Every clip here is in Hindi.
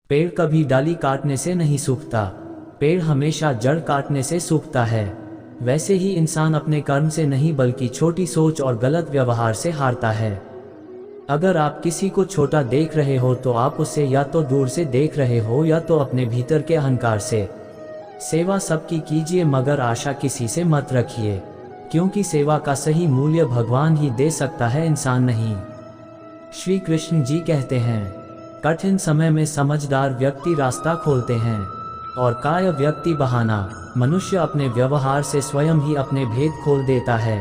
पेड़ कभी डाली काटने से नहीं सूखता, पेड़ हमेशा जड़ काटने से सूखता है। वैसे ही इंसान अपने कर्म से नहीं बल्कि छोटी सोच और गलत व्यवहार से हारता है। अगर आप किसी को छोटा देख रहे हो तो आप उसे या तो दूर से देख रहे हो या तो अपने भीतर के अहंकार से। सेवा सबकी कीजिए मगर आशा किसी से मत रखिए, क्योंकि सेवा का सही मूल्य भगवान ही दे सकता है, इंसान नहीं। श्री कृष्ण जी कहते हैं, कठिन समय में समझदार व्यक्ति रास्ता खोलते हैं और काय व्यक्ति बहाना। मनुष्य अपने व्यवहार से स्वयं ही अपने भेद खोल देता है।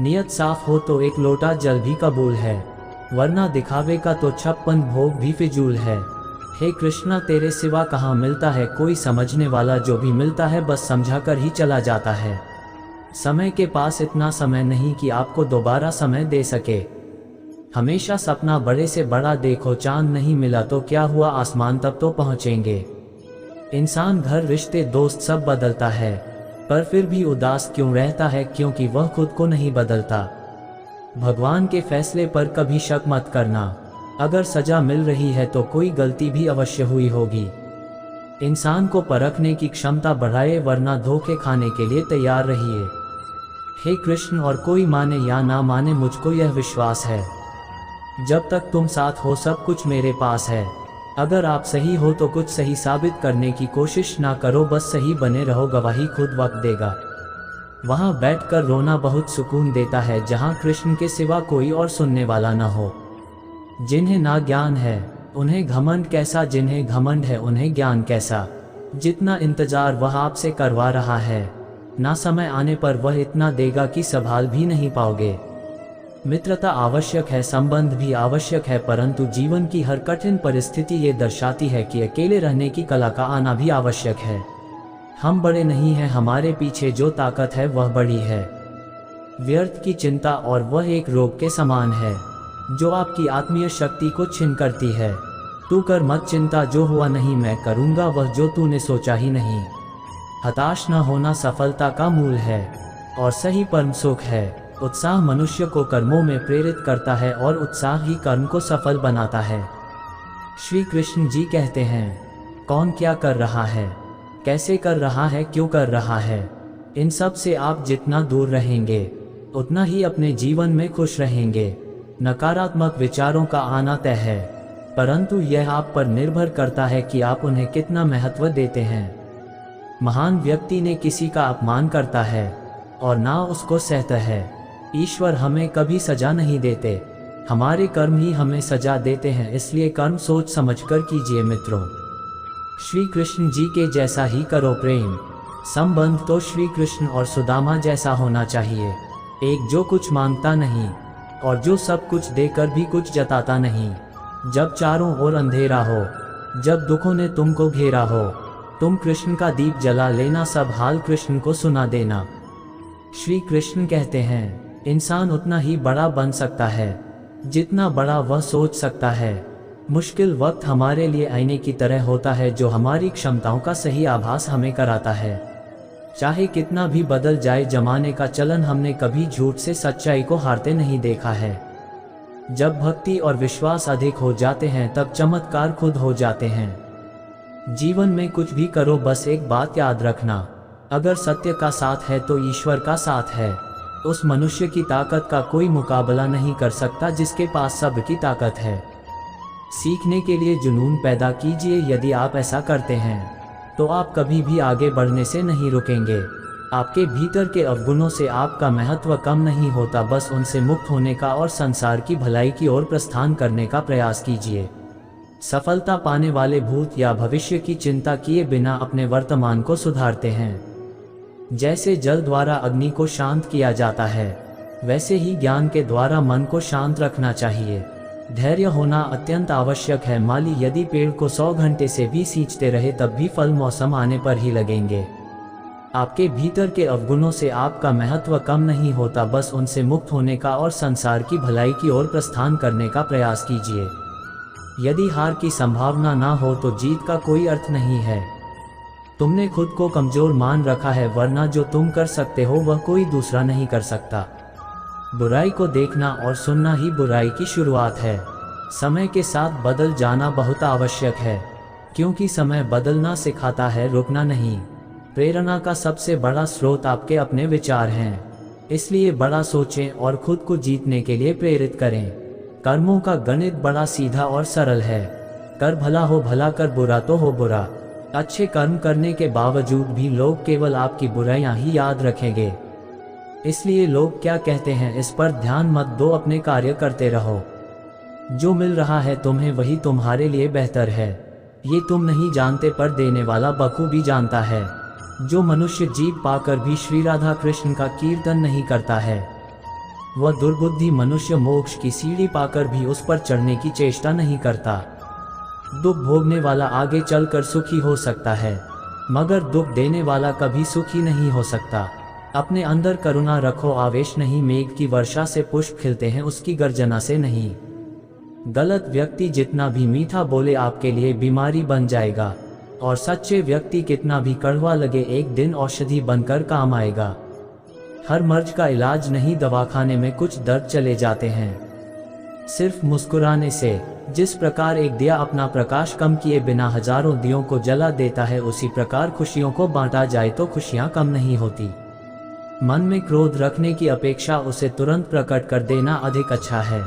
नियत साफ हो तो एक लोटा जल भी कबूल है, वरना दिखावे का तो 56 भोग भी फिजूल है। हे कृष्णा, तेरे सिवा कहाँ मिलता है कोई समझने वाला, जो भी मिलता है बस समझा कर ही चला जाता है। समय के पास इतना समय नहीं कि आपको दोबारा समय दे सके। हमेशा सपना बड़े से बड़ा देखो, चांद नहीं मिला तो क्या हुआ, आसमान तक तो पहुँचेंगे। इंसान घर रिश्ते दोस्त सब बदलता है, पर फिर भी उदास क्यों रहता है, क्योंकि वह खुद को नहीं बदलता। भगवान के फैसले पर कभी शक मत करना, अगर सजा मिल रही है तो कोई गलती भी अवश्य हुई होगी। इंसान को परखने की क्षमता बढ़ाए, वरना धोखे खाने के लिए तैयार रहिए। हे कृष्ण, और कोई माने या ना माने मुझको यह विश्वास है, जब तक तुम साथ हो सब कुछ मेरे पास है। अगर आप सही हो तो कुछ सही साबित करने की कोशिश ना करो, बस सही बने रहो, गवाही खुद वक्त देगा। वहाँ बैठकर रोना बहुत सुकून देता है, जहाँ कृष्ण के सिवा कोई और सुनने वाला न हो। जिन्हें ना ज्ञान है उन्हें घमंड कैसा, जिन्हें घमंड है उन्हें ज्ञान कैसा। जितना इंतजार वह आपसे करवा रहा है, ना समय आने पर वह इतना देगा कि संभाल भी नहीं पाओगे। मित्रता आवश्यक है, संबंध भी आवश्यक है, परंतु जीवन की हर कठिन परिस्थिति ये दर्शाती है कि अकेले रहने की कला का आना भी आवश्यक है। हम बड़े नहीं हैं, हमारे पीछे जो ताकत है वह बड़ी है। व्यर्थ की चिंता और वह एक रोग के समान है, जो आपकी आत्मीय शक्ति को छीन करती है। तू कर मत चिंता, जो हुआ नहीं मैं करूँगा वह जो तूने सोचा ही नहीं। हताश न होना सफलता का मूल है और सही परम सुख है। उत्साह मनुष्य को कर्मों में प्रेरित करता है और उत्साह ही कर्म को सफल बनाता है। श्री कृष्ण जी कहते हैं, कौन क्या कर रहा है, कैसे कर रहा है, क्यों कर रहा है, इन सब से आप जितना दूर रहेंगे उतना ही अपने जीवन में खुश रहेंगे। नकारात्मक विचारों का आना तय है, परंतु यह आप पर निर्भर करता है कि आप उन्हें कितना महत्व देते हैं। महान व्यक्ति ने किसी का अपमान करता है और ना उसको सहता है। ईश्वर हमें कभी सजा नहीं देते, हमारे कर्म ही हमें सजा देते हैं, इसलिए कर्म सोच समझकर कीजिए मित्रों। श्री कृष्ण जी के जैसा ही करो प्रेम। संबंध तो श्री कृष्ण और सुदामा जैसा होना चाहिए, एक जो कुछ मांगता नहीं और जो सब कुछ देकर भी कुछ जताता नहीं। जब चारों ओर अंधेरा हो, जब दुखों ने तुमको घेरा हो, तुम कृष्ण का दीप जला लेना, सब हाल कृष्ण को सुना देना। श्री कृष्ण कहते हैं, इंसान उतना ही बड़ा बन सकता है जितना बड़ा वह सोच सकता है। मुश्किल वक्त हमारे लिए आईने की तरह होता है, जो हमारी क्षमताओं का सही आभास हमें कराता है। चाहे कितना भी बदल जाए जमाने का चलन, हमने कभी झूठ से सच्चाई को हारते नहीं देखा है। जब भक्ति और विश्वास अधिक हो जाते हैं तब चमत्कार खुद हो जाते हैं। जीवन में कुछ भी करो, बस एक बात याद रखना, अगर सत्य का साथ है तो ईश्वर का साथ है। उस मनुष्य की ताकत का कोई मुकाबला नहीं कर सकता जिसके पास सब की ताकत है। सीखने के लिए जुनून पैदा कीजिए, यदि आप ऐसा करते हैं तो आप कभी भी आगे बढ़ने से नहीं रुकेंगे। आपके भीतर के अवगुणों से आपका महत्व कम नहीं होता, बस उनसे मुक्त होने का और संसार की भलाई की ओर प्रस्थान करने का प्रयास कीजिए। सफलता पाने वाले भूत या भविष्य की चिंता किए बिना अपने वर्तमान को सुधारते हैं। जैसे जल द्वारा अग्नि को शांत किया जाता है, वैसे ही ज्ञान के द्वारा मन को शांत रखना चाहिए। धैर्य होना अत्यंत आवश्यक है। माली यदि पेड़ को 100 घंटे से भी सींचते रहे तब भी फल मौसम आने पर ही लगेंगे। आपके भीतर के अवगुणों से आपका महत्व कम नहीं होता, बस उनसे मुक्त होने का और संसार की भलाई की ओर प्रस्थान करने का प्रयास कीजिए। यदि हार की संभावना ना हो तो जीत का कोई अर्थ नहीं है। तुमने खुद को कमजोर मान रखा है, वरना जो तुम कर सकते हो वह कोई दूसरा नहीं कर सकता। बुराई को देखना और सुनना ही बुराई की शुरुआत है। समय के साथ बदल जाना बहुत आवश्यक है। क्योंकि समय बदलना सिखाता है, रुकना नहीं। प्रेरणा का सबसे बड़ा स्रोत आपके अपने विचार हैं, इसलिए बड़ा सोचें और खुद को जीतने के लिए प्रेरित करें। कर्मों का गणित बड़ा सीधा और सरल है। कर भला हो भला, कर बुरा तो हो बुरा। अच्छे कर्म करने के बावजूद भी लोग केवल आपकी बुराइयां ही याद रखेंगे। इसलिए लोग क्या कहते हैं इस पर ध्यान मत दो, अपने कार्य करते रहो। जो मिल रहा है तुम्हें वही तुम्हारे लिए बेहतर है। ये तुम नहीं जानते पर देने वाला बखूबी जानता है। जो मनुष्य जीत पाकर भी श्री राधा कृष्ण का कीर्तन नहीं करता है, वह दुर्बुद्धि मनुष्य मोक्ष की सीढ़ी पाकर भी उस पर चढ़ने की चेष्टा नहीं करता। दुख भोगने वाला आगे चलकर सुखी हो सकता है, मगर दुख देने वाला कभी सुखी नहीं हो सकता। अपने अंदर करुणा रखो, आवेश नहीं। मेघ की वर्षा से पुष्प खिलते हैं, उसकी गर्जना से नहीं। गलत व्यक्ति जितना भी मीठा बोले आपके लिए बीमारी बन जाएगा, और सच्चे व्यक्ति कितना भी कड़वा लगे एक दिन औषधि बनकर काम आएगा। हर मर्ज का इलाज नहीं, दवाखाने में कुछ दर्द चले जाते हैं सिर्फ मुस्कुराने से। जिस प्रकार एक दिया अपना प्रकाश कम किए बिना हजारों दियों को जला देता है, उसी प्रकार खुशियों को बांटा जाए तो खुशियां कम नहीं होती। मन में क्रोध रखने की अपेक्षा उसे तुरंत प्रकट कर देना अधिक अच्छा है।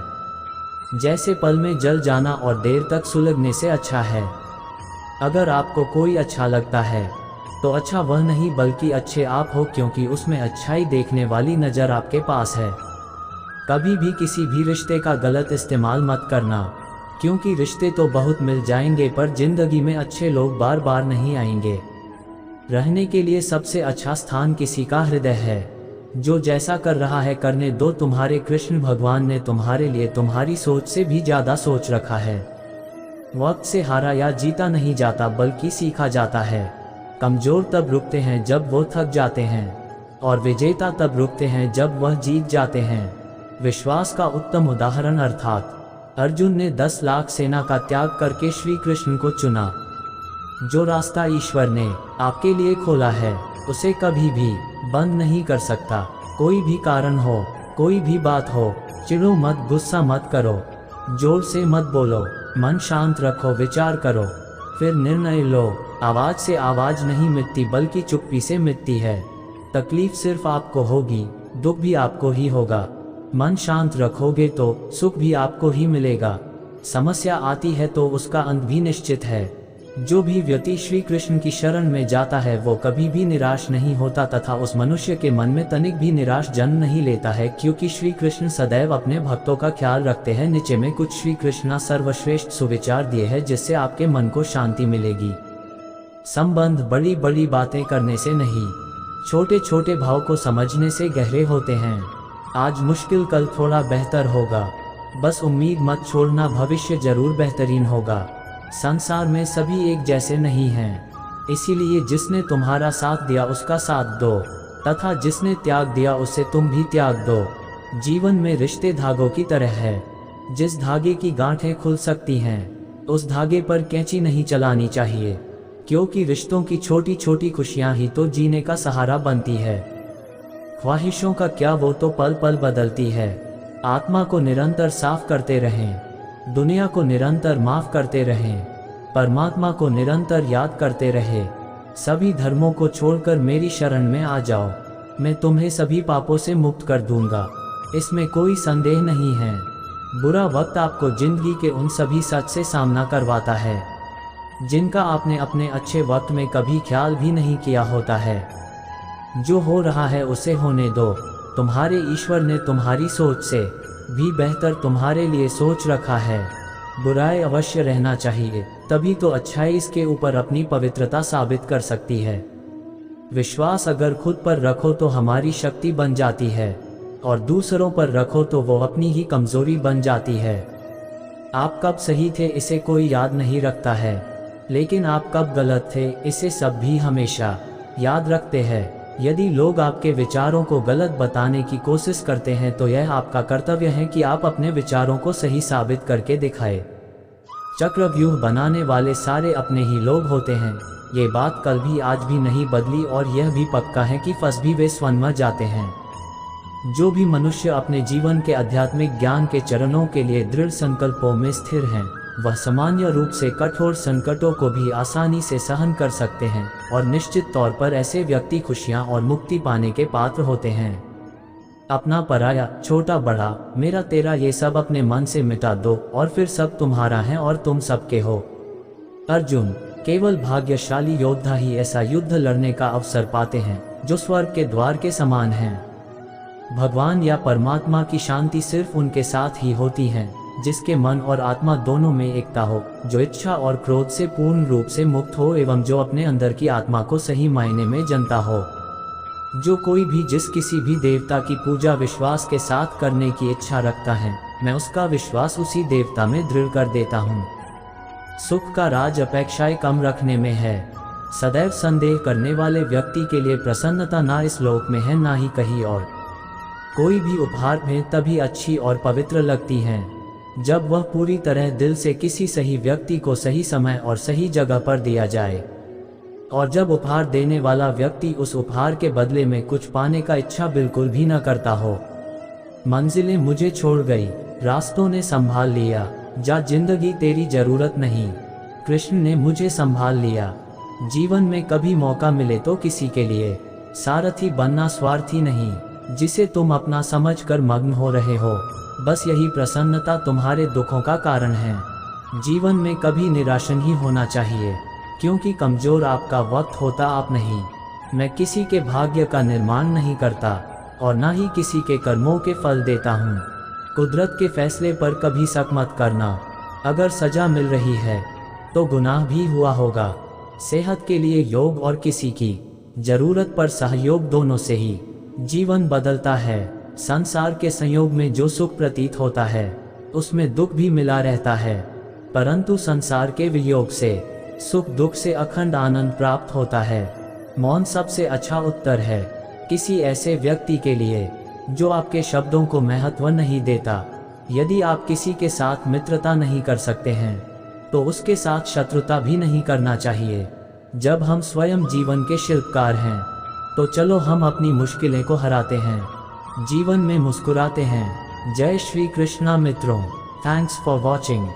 जैसे पल में जल जाना और देर तक सुलगने से अच्छा है। अगर आपको कोई अच्छा लगता है तो अच्छा वह नहीं बल्कि अच्छे आप हो, क्योंकि उसमें अच्छाई देखने वाली नज़र आपके पास है। कभी भी किसी भी रिश्ते का गलत इस्तेमाल मत करना, क्योंकि रिश्ते तो बहुत मिल जाएंगे पर जिंदगी में अच्छे लोग बार बार नहीं आएंगे। रहने के लिए सबसे अच्छा स्थान किसी का हृदय है। जो जैसा कर रहा है करने दो। तुम्हारे कृष्ण भगवान ने तुम्हारे लिए तुम्हारी सोच से भी ज़्यादा सोच रखा है। वक्त से हारा या जीता नहीं जाता बल्कि सीखा जाता है। कमजोर तब रुकते हैं जब वो थक जाते हैं, और विजेता तब रुकते हैं जब वह जीत जाते हैं। विश्वास का उत्तम उदाहरण अर्थात अर्जुन ने 10 लाख सेना का त्याग करके श्री कृष्ण को चुना। जो रास्ता ईश्वर ने आपके लिए खोला है उसे कभी भी बंद नहीं कर सकता। कोई भी कारण हो, कोई भी बात हो, चिढ़ो मत, गुस्सा मत करो, जोर से मत बोलो, मन शांत रखो, विचार करो, फिर निर्णय लो। आवाज से आवाज नहीं मिटती बल्कि चुप्पी से मिटती है। तकलीफ सिर्फ आपको होगी, दुख भी आपको ही होगा। मन शांत रखोगे तो सुख भी आपको ही मिलेगा। समस्या आती है तो उसका अंत भी निश्चित है। जो भी व्यक्ति श्री कृष्ण की शरण में जाता है वो कभी भी निराश नहीं होता, तथा उस मनुष्य के मन में तनिक भी निराश जन्म नहीं लेता है, क्योंकि श्री कृष्ण सदैव अपने भक्तों का ख्याल रखते हैं। नीचे में कुछ श्री कृष्ण सर्वश्रेष्ठ सुविचार दिए हैं जिससे आपके मन को शांति मिलेगी। संबंध बड़ी बड़ी बातें करने से नहीं, छोटे छोटे भाव को समझने से गहरे होते हैं। आज मुश्किल कल थोड़ा बेहतर होगा, बस उम्मीद मत छोड़ना, भविष्य जरूर बेहतरीन होगा। संसार में सभी एक जैसे नहीं हैं, इसीलिए जिसने तुम्हारा साथ दिया उसका साथ दो, तथा जिसने त्याग दिया उसे तुम भी त्याग दो। जीवन में रिश्ते धागों की तरह है। जिस धागे की गांठें खुल सकती हैं उस धागे पर कैंची नहीं चलानी चाहिए, क्योंकि रिश्तों की छोटी छोटी खुशियां ही तो जीने का सहारा बनती है। ख्वाहिशों का क्या, वो तो पल पल बदलती है। आत्मा को निरंतर साफ करते रहें, दुनिया को निरंतर माफ करते रहें, परमात्मा को निरंतर याद करते रहें। सभी धर्मों को छोड़कर मेरी शरण में आ जाओ, मैं तुम्हें सभी पापों से मुक्त कर दूंगा, इसमें कोई संदेह नहीं है। बुरा वक्त आपको जिंदगी के उन सभी सच से सामना करवाता है जिनका आपने अपने अच्छे वक्त में कभी ख्याल भी नहीं किया होता है। जो हो रहा है उसे होने दो। तुम्हारे ईश्वर ने तुम्हारी सोच से भी बेहतर तुम्हारे लिए सोच रखा है। बुराई अवश्य रहना चाहिए, तभी तो अच्छाई इसके ऊपर अपनी पवित्रता साबित कर सकती है। विश्वास अगर खुद पर रखो तो हमारी शक्ति बन जाती है, और दूसरों पर रखो तो वो अपनी ही कमजोरी बन जाती है। आप कब सही थे इसे कोई याद नहीं रखता है, लेकिन आप कब गलत थे इसे सब भी हमेशा याद रखते हैं। यदि लोग आपके विचारों को गलत बताने की कोशिश करते हैं तो यह आपका कर्तव्य है कि आप अपने विचारों को सही साबित करके दिखाएं। चक्रव्यूह बनाने वाले सारे अपने ही लोग होते हैं। ये बात कल भी आज भी नहीं बदली, और यह भी पक्का है कि फंस भी वे स्वयं में जाते हैं। जो भी मनुष्य अपने जीवन के आध्यात्मिक ज्ञान के चरणों के लिए दृढ़ संकल्पों में स्थिर हैं, वह सामान्य रूप से कठोर संकटों को भी आसानी से सहन कर सकते हैं और निश्चित तौर पर ऐसे व्यक्ति खुशियां और मुक्ति पाने के पात्र होते हैं। अपना पराया, छोटा बड़ा, मेरा तेरा, ये सब अपने मन से मिटा दो और फिर सब तुम्हारा है और तुम सबके हो। अर्जुन, केवल भाग्यशाली योद्धा ही ऐसा युद्ध लड़ने का अवसर पाते हैं जो स्वर्ग के द्वार के समान हैं। भगवान या परमात्मा की शांति सिर्फ उनके साथ ही होती है जिसके मन और आत्मा दोनों में एकता हो, जो इच्छा और क्रोध से पूर्ण रूप से मुक्त हो एवं जो अपने अंदर की आत्मा को सही मायने में जानता हो। जो कोई भी जिस किसी भी देवता की पूजा विश्वास के साथ करने की इच्छा रखता है, मैं उसका विश्वास उसी देवता में दृढ़ कर देता हूँ। सुख का राज अपेक्षाएं कम रखने में है। सदैव संदेह करने वाले व्यक्ति के लिए प्रसन्नता ना इस लोक में है ना ही कहीं और। कोई भी उपहार में तभी अच्छी और पवित्र लगती है जब वह पूरी तरह दिल से किसी सही व्यक्ति को सही समय और सही जगह पर दिया जाए, और जब उपहार देने वाला व्यक्ति उस उपहार के बदले में कुछ पाने का इच्छा बिल्कुल भी न करता हो। मंजिलें मुझे छोड़ गई, रास्तों ने संभाल लिया, जा जिंदगी तेरी जरूरत नहीं। कृष्ण ने मुझे संभाल लिया। जीवन में कभी मौका मिले तो किसी के लिए सारथी बनना स्वार्थी नहीं, जिसे तुम अपना समझकर मग्न हो रहे हो। बस यही प्रसन्नता तुम्हारे दुखों का कारण है। जीवन में कभी निराश नहीं होना चाहिए, क्योंकि कमजोर आपका वक्त होता आप नहीं। मैं किसी के भाग्य का निर्माण नहीं करता और न ही किसी के कर्मों के फल देता हूँ। कुदरत के फैसले पर कभी शक मत करना। अगर सजा मिल रही है तो गुनाह भी हुआ होगा। सेहत के लिए योग और किसी की जरूरत पर सहयोग, दोनों से ही जीवन बदलता है। संसार के संयोग में जो सुख प्रतीत होता है उसमें दुख भी मिला रहता है, परंतु संसार के वियोग से सुख दुख से अखंड आनंद प्राप्त होता है। मौन सबसे अच्छा उत्तर है किसी ऐसे व्यक्ति के लिए जो आपके शब्दों को महत्व नहीं देता। यदि आप किसी के साथ मित्रता नहीं कर सकते हैं तो उसके साथ शत्रुता भी नहीं करना चाहिए। जब हम स्वयं जीवन के शिल्पकार हैं तो चलो हम अपनी मुश्किलें को हराते हैं, जीवन में मुस्कुराते हैं। जय श्री कृष्णा मित्रों, थैंक्स फॉर वॉचिंग।